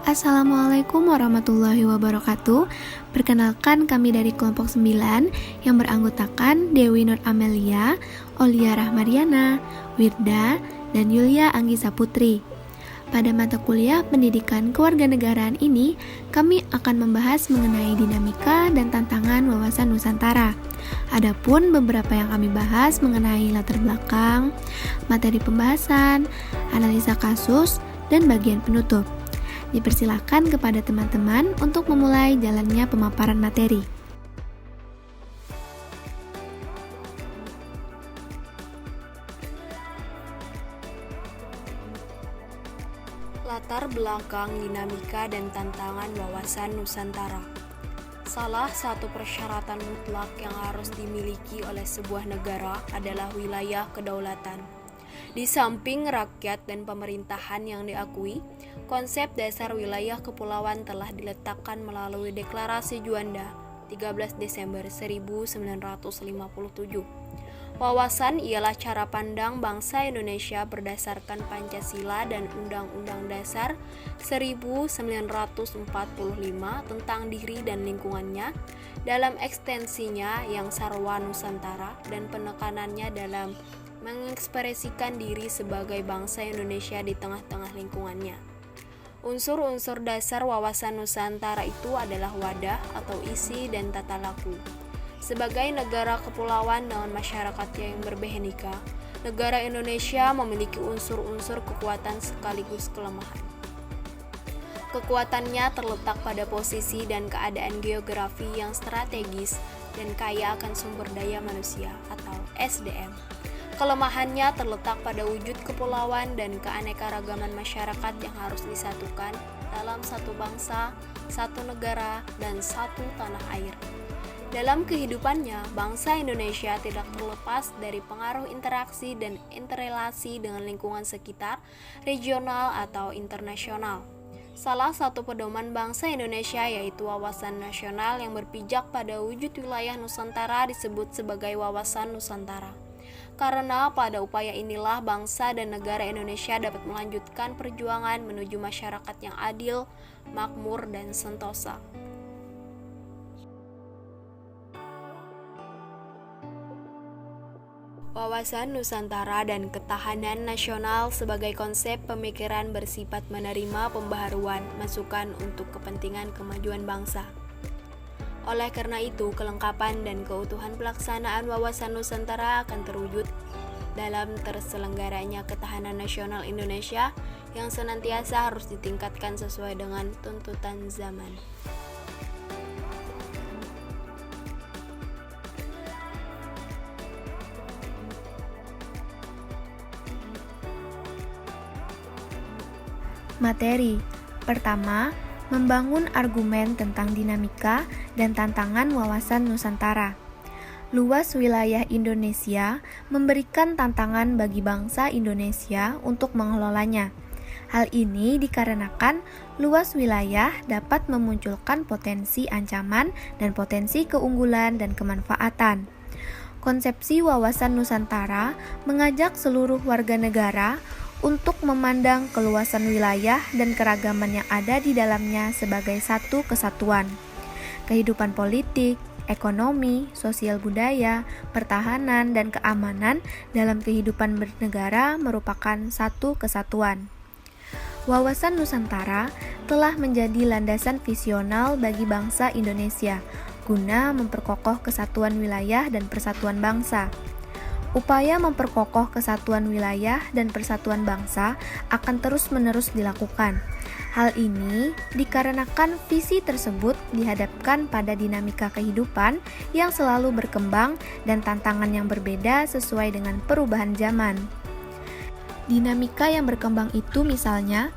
Assalamualaikum warahmatullahi wabarakatuh. Perkenalkan, kami dari kelompok 9 yang beranggotakan Dewi Nur Amelia, Olia Rahmariana, Wirda, dan Yulia Anggisa Putri. Pada mata kuliah pendidikan kewarganegaraan ini, kami akan membahas mengenai dinamika dan tantangan wawasan Nusantara. Adapun beberapa yang kami bahas mengenai latar belakang, materi pembahasan, analisa kasus, dan bagian penutup. Dipersilakan kepada teman-teman untuk memulai jalannya pemaparan materi. Latar belakang dinamika dan tantangan wawasan Nusantara. Salah satu persyaratan mutlak yang harus dimiliki oleh sebuah negara adalah wilayah kedaulatan. Di samping rakyat dan pemerintahan yang diakui, konsep dasar wilayah kepulauan telah diletakkan melalui Deklarasi Juanda 13 Desember 1957. Wawasan ialah cara pandang bangsa Indonesia berdasarkan Pancasila dan Undang-Undang Dasar 1945 tentang diri dan lingkungannya dalam ekstensinya yang sarwa Nusantara dan penekanannya dalam mengekspresikan diri sebagai bangsa Indonesia di tengah-tengah lingkungannya. Unsur-unsur dasar wawasan Nusantara itu adalah wadah atau isi dan tata laku. Sebagai negara kepulauan dengan masyarakatnya yang berbehnika, negara Indonesia memiliki unsur-unsur kekuatan sekaligus kelemahan. Kekuatannya terletak pada posisi dan keadaan geografi yang strategis dan kaya akan sumber daya manusia atau SDM. Kelemahannya terletak pada wujud kepulauan dan keanekaragaman masyarakat yang harus disatukan dalam satu bangsa, satu negara, dan satu tanah air. Dalam kehidupannya, bangsa Indonesia tidak terlepas dari pengaruh interaksi dan interrelasi dengan lingkungan sekitar, regional atau internasional. Salah satu pedoman bangsa Indonesia yaitu wawasan nasional yang berpijak pada wujud wilayah Nusantara disebut sebagai wawasan Nusantara. Karena pada upaya inilah bangsa dan negara Indonesia dapat melanjutkan perjuangan menuju masyarakat yang adil, makmur, dan sentosa. Wawasan Nusantara dan ketahanan nasional sebagai konsep pemikiran bersifat menerima pembaharuan masukan untuk kepentingan kemajuan bangsa. Oleh karena itu, kelengkapan dan keutuhan pelaksanaan wawasan Nusantara akan terwujud dalam terselenggaranya ketahanan nasional Indonesia yang senantiasa harus ditingkatkan sesuai dengan tuntutan zaman. Materi pertama, membangun argumen tentang dinamika dan tantangan wawasan Nusantara. Luas wilayah Indonesia memberikan tantangan bagi bangsa Indonesia untuk mengelolanya. Hal ini dikarenakan luas wilayah dapat memunculkan potensi ancaman dan potensi keunggulan dan kemanfaatan. Konsepsi wawasan Nusantara mengajak seluruh warga negara untuk memandang keluasan wilayah dan keragaman yang ada di dalamnya sebagai satu kesatuan. Kehidupan politik, ekonomi, sosial budaya, pertahanan, dan keamanan dalam kehidupan bernegara merupakan satu kesatuan. Wawasan Nusantara telah menjadi landasan visional bagi bangsa Indonesia guna memperkokoh kesatuan wilayah dan persatuan bangsa. Upaya memperkokoh kesatuan wilayah dan persatuan bangsa akan terus-menerus dilakukan. Hal ini dikarenakan visi tersebut dihadapkan pada dinamika kehidupan yang selalu berkembang dan tantangan yang berbeda sesuai dengan perubahan zaman. Dinamika yang berkembang itu misalnya,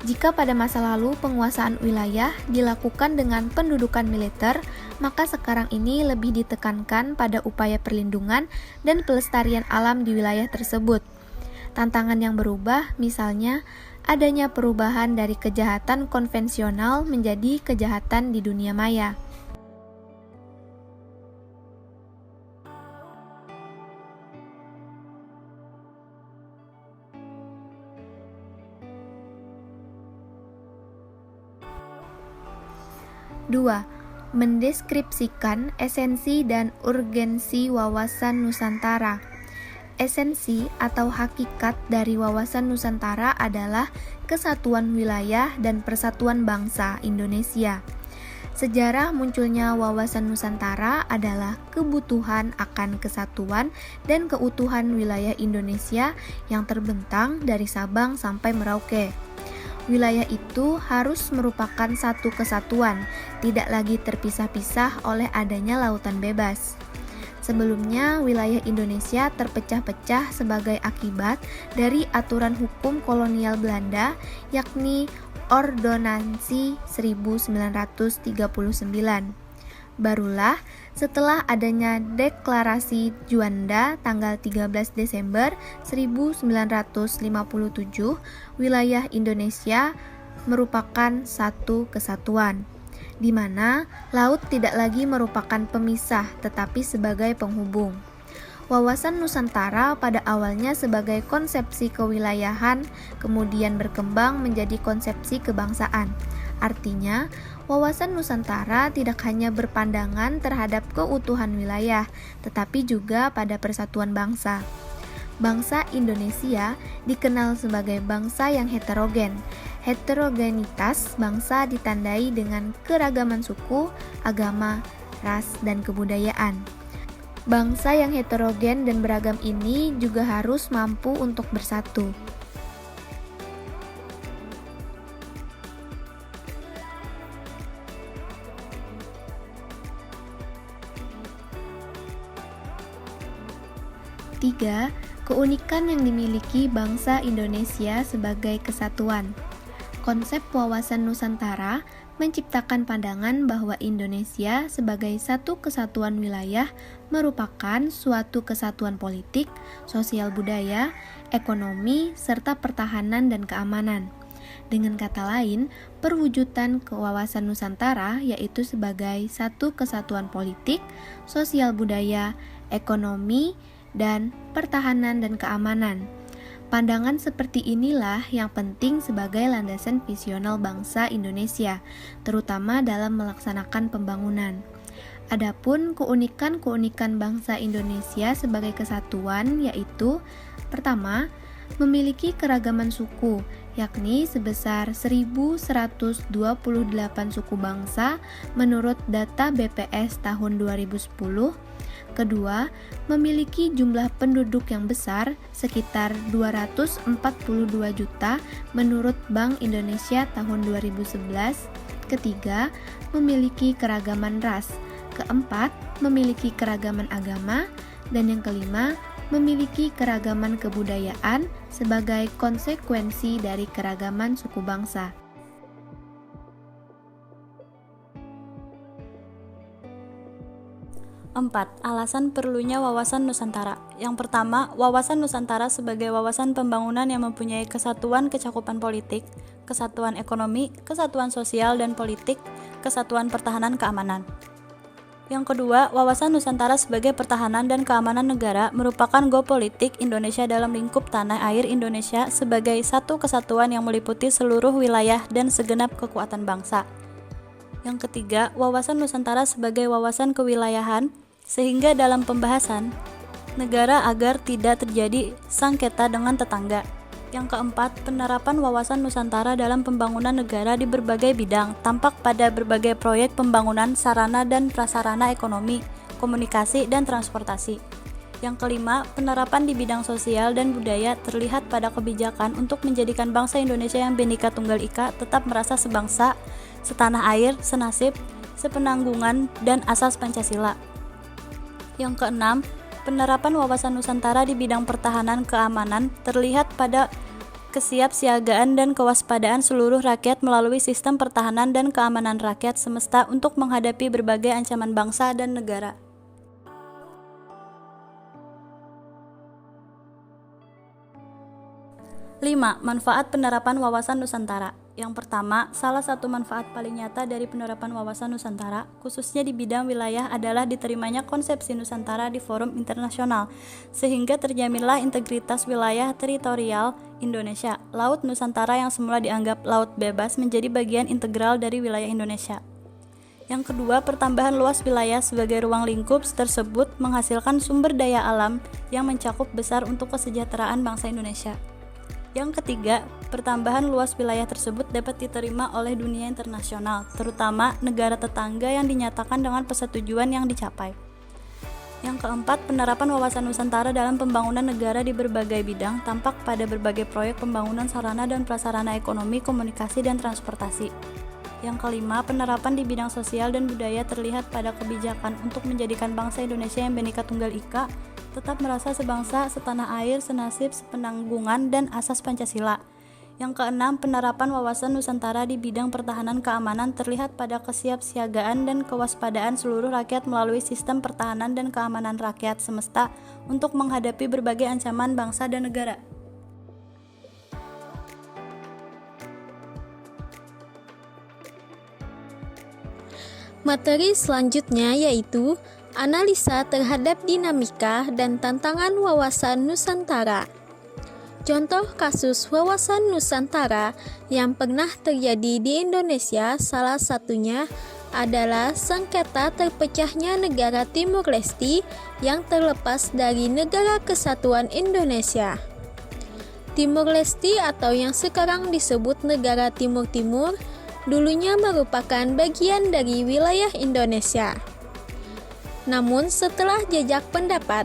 jika pada masa lalu penguasaan wilayah dilakukan dengan pendudukan militer, maka sekarang ini lebih ditekankan pada upaya perlindungan dan pelestarian alam di wilayah tersebut. Tantangan yang berubah, misalnya, adanya perubahan dari kejahatan konvensional menjadi kejahatan di dunia maya. 2. Mendeskripsikan esensi dan urgensi wawasan Nusantara. Esensi atau hakikat dari wawasan Nusantara adalah kesatuan wilayah dan persatuan bangsa Indonesia. Sejarah munculnya wawasan Nusantara adalah kebutuhan akan kesatuan dan keutuhan wilayah Indonesia yang terbentang dari Sabang sampai Merauke. Wilayah itu harus merupakan satu kesatuan, tidak lagi terpisah-pisah oleh adanya lautan bebas. Sebelumnya, wilayah Indonesia terpecah-pecah sebagai akibat dari aturan hukum kolonial Belanda, yakni Ordonansi 1939. Barulah setelah adanya Deklarasi Juanda tanggal 13 Desember 1957, wilayah Indonesia merupakan satu kesatuan, di mana laut tidak lagi merupakan pemisah tetapi sebagai penghubung. Wawasan Nusantara pada awalnya sebagai konsepsi kewilayahan, kemudian berkembang menjadi konsepsi kebangsaan. Artinya, wawasan Nusantara tidak hanya berpandangan terhadap keutuhan wilayah, tetapi juga pada persatuan bangsa. Bangsa Indonesia dikenal sebagai bangsa yang heterogen. Heterogenitas bangsa ditandai dengan keragaman suku, agama, ras, dan kebudayaan. Bangsa yang heterogen dan beragam ini juga harus mampu untuk bersatu. Tiga, keunikan yang dimiliki bangsa Indonesia sebagai kesatuan. Konsep wawasan Nusantara menciptakan pandangan bahwa Indonesia sebagai satu kesatuan wilayah merupakan suatu kesatuan politik, sosial budaya, ekonomi, serta pertahanan dan keamanan. Dengan kata lain, perwujudan kewawasan Nusantara yaitu sebagai satu kesatuan politik, sosial budaya, ekonomi, dan pertahanan dan keamanan. Pandangan seperti inilah yang penting sebagai landasan visional bangsa Indonesia, terutama dalam melaksanakan pembangunan. Adapun keunikan-keunikan bangsa Indonesia sebagai kesatuan yaitu: pertama, memiliki keragaman suku, yakni sebesar 1.128 suku bangsa menurut data BPS tahun 2010. Kedua, memiliki jumlah penduduk yang besar, sekitar 242 juta menurut Bank Indonesia tahun 2011. Ketiga, memiliki keragaman ras. Keempat, memiliki keragaman agama. Dan yang kelima, memiliki keragaman kebudayaan sebagai konsekuensi dari keragaman suku bangsa. 4. Alasan perlunya wawasan Nusantara. Yang pertama, wawasan Nusantara sebagai wawasan pembangunan yang mempunyai kesatuan kecakupan politik, kesatuan ekonomi, kesatuan sosial dan politik, kesatuan pertahanan keamanan. Yang kedua, wawasan Nusantara sebagai pertahanan dan keamanan negara merupakan geopolitik Indonesia dalam lingkup tanah air Indonesia sebagai satu kesatuan yang meliputi seluruh wilayah dan segenap kekuatan bangsa. Yang ketiga, wawasan Nusantara sebagai wawasan kewilayahan, sehingga dalam pembahasan negara agar tidak terjadi sengketa dengan tetangga. Yang keempat, penerapan wawasan Nusantara dalam pembangunan negara di berbagai bidang, tampak pada berbagai proyek pembangunan sarana dan prasarana ekonomi, komunikasi, dan transportasi. Yang kelima, penerapan di bidang sosial dan budaya terlihat pada kebijakan untuk menjadikan bangsa Indonesia yang Bhinneka Tunggal Ika tetap merasa sebangsa, setanah air, senasib, sepenanggungan, dan asas Pancasila. Yang keenam, penerapan wawasan Nusantara di bidang pertahanan keamanan terlihat pada kesiapsiagaan dan kewaspadaan seluruh rakyat melalui sistem pertahanan dan keamanan rakyat semesta untuk menghadapi berbagai ancaman bangsa dan negara. Lima, manfaat penerapan wawasan Nusantara. Yang pertama, salah satu manfaat paling nyata dari penerapan wawasan Nusantara, khususnya di bidang wilayah, adalah diterimanya konsepsi Nusantara di forum internasional, sehingga terjaminlah integritas wilayah teritorial Indonesia. Laut Nusantara yang semula dianggap laut bebas menjadi bagian integral dari wilayah Indonesia. Yang kedua, pertambahan luas wilayah sebagai ruang lingkup tersebut menghasilkan sumber daya alam yang mencakup besar untuk kesejahteraan bangsa Indonesia. Yang ketiga, pertambahan luas wilayah tersebut dapat diterima oleh dunia internasional, terutama negara tetangga yang dinyatakan dengan persetujuan yang dicapai. Yang keempat, penerapan wawasan Nusantara dalam pembangunan negara di berbagai bidang tampak pada berbagai proyek pembangunan sarana dan prasarana ekonomi, komunikasi, dan transportasi. Yang kelima, penerapan di bidang sosial dan budaya terlihat pada kebijakan untuk menjadikan bangsa Indonesia yang Bhinneka Tunggal Ika tetap merasa sebangsa, setanah air, senasib, sepenanggungan, dan asas Pancasila. Yang keenam, penerapan wawasan Nusantara di bidang pertahanan keamanan terlihat pada kesiapsiagaan dan kewaspadaan seluruh rakyat melalui sistem pertahanan dan keamanan rakyat semesta untuk menghadapi berbagai ancaman bangsa dan negara. Materi selanjutnya yaitu analisa terhadap dinamika dan tantangan wawasan Nusantara. Contoh kasus wawasan Nusantara yang pernah terjadi di Indonesia salah satunya adalah sengketa terpecahnya negara Timur Leste yang terlepas dari Negara Kesatuan Indonesia. Timur Leste atau yang sekarang disebut negara Timur-Timur dulunya merupakan bagian dari wilayah Indonesia. Namun setelah jejak pendapat,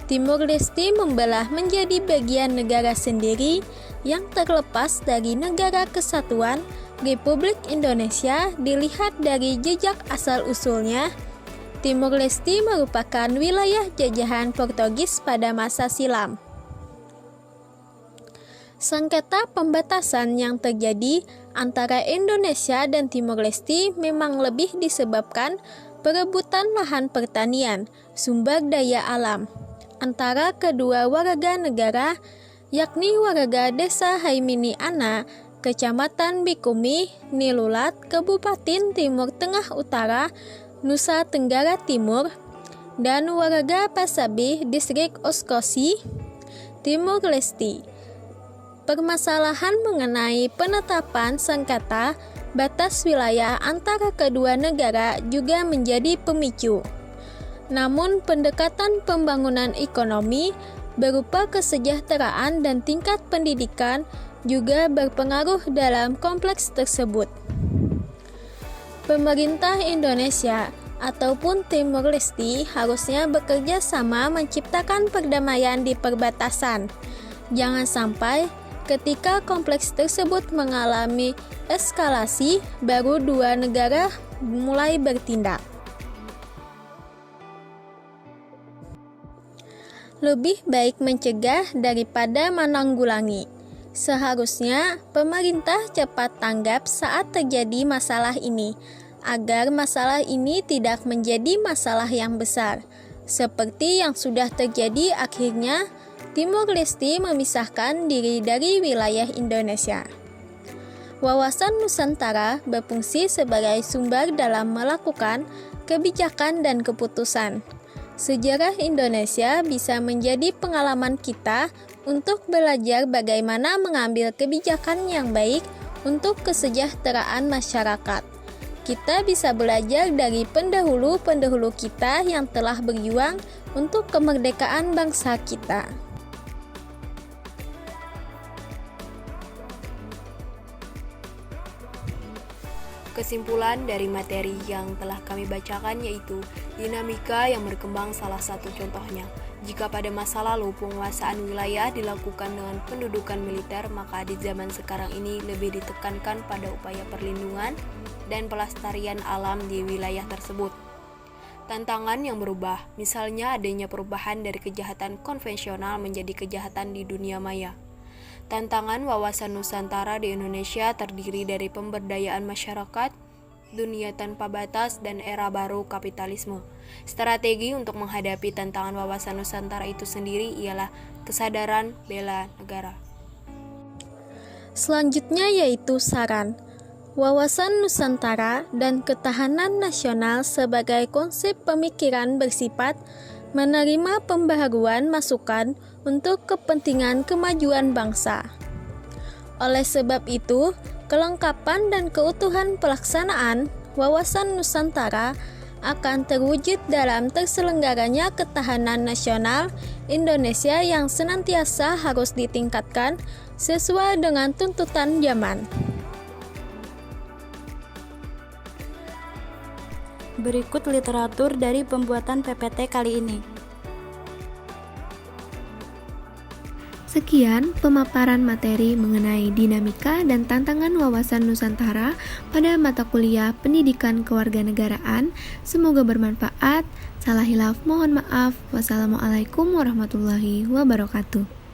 Timur Leste membelah menjadi bagian negara sendiri yang terlepas dari Negara Kesatuan Republik Indonesia. Dilihat dari jejak asal-usulnya, Timur Leste merupakan wilayah jajahan Portugis pada masa silam. Sengketa pembatasan yang terjadi antara Indonesia dan Timor Leste memang lebih disebabkan perebutan lahan pertanian, sumber daya alam, antara kedua warga negara, yakni warga desa Haimini Ana, Kecamatan Bikumi, Nilulat, Kabupaten Timur Tengah Utara, Nusa Tenggara Timur, dan warga Pasabi, Distrik Oskosi, Timor Leste. Permasalahan mengenai penetapan sengketa batas wilayah antara kedua negara juga menjadi pemicu. Namun pendekatan pembangunan ekonomi berupa kesejahteraan dan tingkat pendidikan juga berpengaruh dalam kompleks tersebut. Pemerintah Indonesia ataupun Timor Leste harusnya bekerja sama menciptakan perdamaian di perbatasan. Jangan sampai ketika kompleks tersebut mengalami eskalasi, baru dua negara mulai bertindak. Lebih baik mencegah daripada menanggulangi. Seharusnya pemerintah cepat tanggap saat terjadi masalah ini, agar masalah ini tidak menjadi masalah yang besar. Seperti yang sudah terjadi akhirnya, Timor Leste memisahkan diri dari wilayah Indonesia. Wawasan Nusantara berfungsi sebagai sumber dalam melakukan kebijakan dan keputusan. Sejarah Indonesia bisa menjadi pengalaman kita untuk belajar bagaimana mengambil kebijakan yang baik untuk kesejahteraan masyarakat. Kita bisa belajar dari pendahulu-pendahulu kita yang telah berjuang untuk kemerdekaan bangsa kita. Kesimpulan dari materi yang telah kami bacakan yaitu dinamika yang berkembang salah satu contohnya. Jika pada masa lalu penguasaan wilayah dilakukan dengan pendudukan militer, maka di zaman sekarang ini lebih ditekankan pada upaya perlindungan dan pelestarian alam di wilayah tersebut. Tantangan yang berubah, misalnya adanya perubahan dari kejahatan konvensional menjadi kejahatan di dunia maya. Tantangan wawasan Nusantara di Indonesia terdiri dari pemberdayaan masyarakat, dunia tanpa batas, dan era baru kapitalisme. Strategi untuk menghadapi tantangan wawasan Nusantara itu sendiri ialah kesadaran bela negara. Selanjutnya yaitu saran. Wawasan Nusantara dan ketahanan nasional sebagai konsep pemikiran bersifat menerima pembaharuan masukan untuk kepentingan kemajuan bangsa. Oleh sebab itu, kelengkapan dan keutuhan pelaksanaan wawasan Nusantara akan terwujud dalam terselenggaranya ketahanan nasional Indonesia yang senantiasa harus ditingkatkan sesuai dengan tuntutan zaman. Berikut literatur dari pembuatan PPT kali ini. Sekian pemaparan materi mengenai dinamika dan tantangan wawasan Nusantara pada mata kuliah Pendidikan Kewarganegaraan. Semoga bermanfaat. Salah hilaf mohon maaf. Wassalamualaikum warahmatullahi wabarakatuh.